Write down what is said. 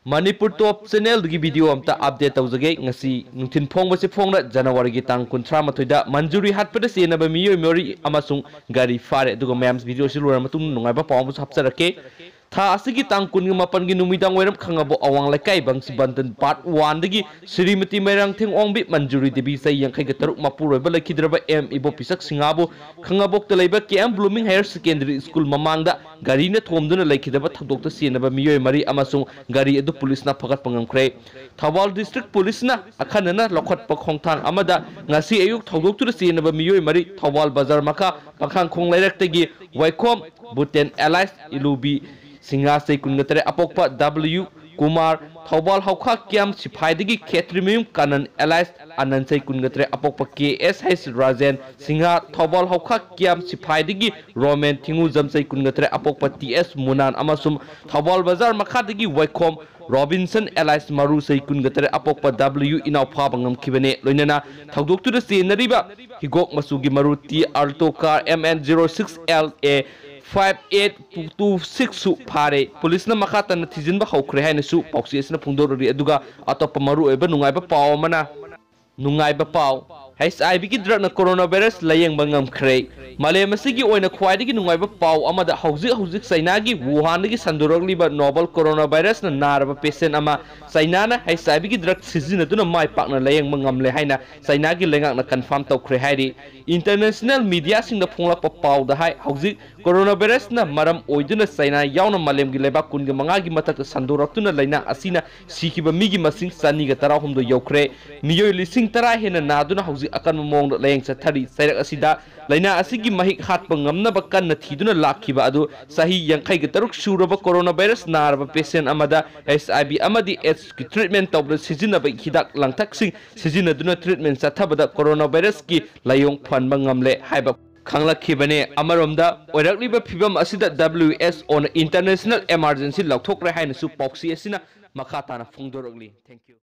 Manipur Top Channel की video अमता update तौजगे ngasi नुथिन फोंगबसे फोंगना जनवरी की तांग 13 दा मंजूरी हाटपदा सेनबा मियोय मोरी अमसुंग गाड़ी फारे दुगो मैम्स वीडियो सिलुर मतुंग नुंगाइबा पावबु हपचरके था असगी तांग कुन मापन की नुमिदांग वैरम खंगाबो अवांग लकाई बंगसी बंतन पार्ट 1 दगी श्रीमती मैरांग थेंग ओंबी मंजूरी देबी सै यंखै ग तरुक मपुरोय बलखिद्रबा एम इबो पिसक सिंगाबो खंगाबोक तलैबा KM blooming higher secondary school ममांगदा गाड़ी ने थोमदुना लैखिदबा थदोक्ता सेनबा मियोय मरी अमसुंग गाड़ी अदु पुलिस ना फगत पंगमख्रे थौबाल डिस्ट्रिक्ट पुलिस ना अखनना लखटप खोंगथांग अमदा ngasi ayuk थौदोक्तुना सेनबा मियोय मरी थौबाल बाजार मखा पखांग खोंग लैरक्तगी वाइखोम बुटेन एलाइस इलुबी सिंगा से कुनगतरे अपोक्पा W कुमार थौबाल हौखा क्याम सिफाइदगी खेत्रिमियम कानन एलाइस आनंद से कुनगतरे अपोक्पा KSH राजेन सिंगा थौबाल हौखा क्याम सिफाइदगी रोमेन थिंगुजम से कुनगतरे अपोक्पा TS मुनान अमसुम थौबाल बाजार मखादगी वाइखोम रॉबिन्सन एलाइस मारू से कुनगतरे अपोक्पा W इनाव फाबंगम खिबने लोइनना थौदोक्तुना सेनरिबा हिगोक मसुगी मारुति अल्टो कार MN06LA 5826 फारे पुलिस न मखातन थिजिनबा हौख्रे हाइनसु पॉक्सीसना फुंदोररि अदुगा अतोप मरु एबा नुंगाइबा पाव मना नुंगाइबा पाव HIV की ड्रग न कोरोना वायरस लायेंबा ngमख्रे मालेम असिगी ओइना ख्वाइदगी नुंगाइबा पाव अमदा हौजिक चाइना की वुहान की संदोरकलिबा नोबल कोरोना वायरस न नारबा पेशेंट अमा चाइना न HIV की ड्रग सिजिनदुना माइ पाकना लायेंबा ngमले हाइना चाइना की लेंगाक न कंफर्म तौख्रे हाइरि इंटरनेशनल मीडिया सिंग द फोंगलाप पाव द हाइ हौजिक कोरोना वायरस न मरम ओइदुना चाइना यावना मालेम की लेबा कुनगे मंगा की मतक संदोरक्तुना लाइना असिना सिखिबा मिगी मसिंग सानी ग 13 यौख्रे मियोय लिसिंग 10 हेना नादुना हौजिक अकन मोंग लायेंग चथरी सैरक असिदा लाइना असिगी महिक हातप ngमनब कन्न थीदुना लाखिबा अदु सही यंखै ग तरुक सुरब कोरोना वायरस नारब पेशेंट अमदा HIV अमदी एड्स की ट्रीटमेंट तौब सिजिनब हिदाक लांथकसिंग सिजिनदुना ट्रीटमेंट चथबदा कोरोना वायरस की लायोंग फनब ngमले हाइबा खांगलखिबने अमरोमदा ओइरकलिबा फिबम असिदा WHO न इंटरनेशनल इमरजेंसी लौथोक्रे हाइनसु पॉक्सी असिना मखाताना फुंगदोरगली थैंक यू।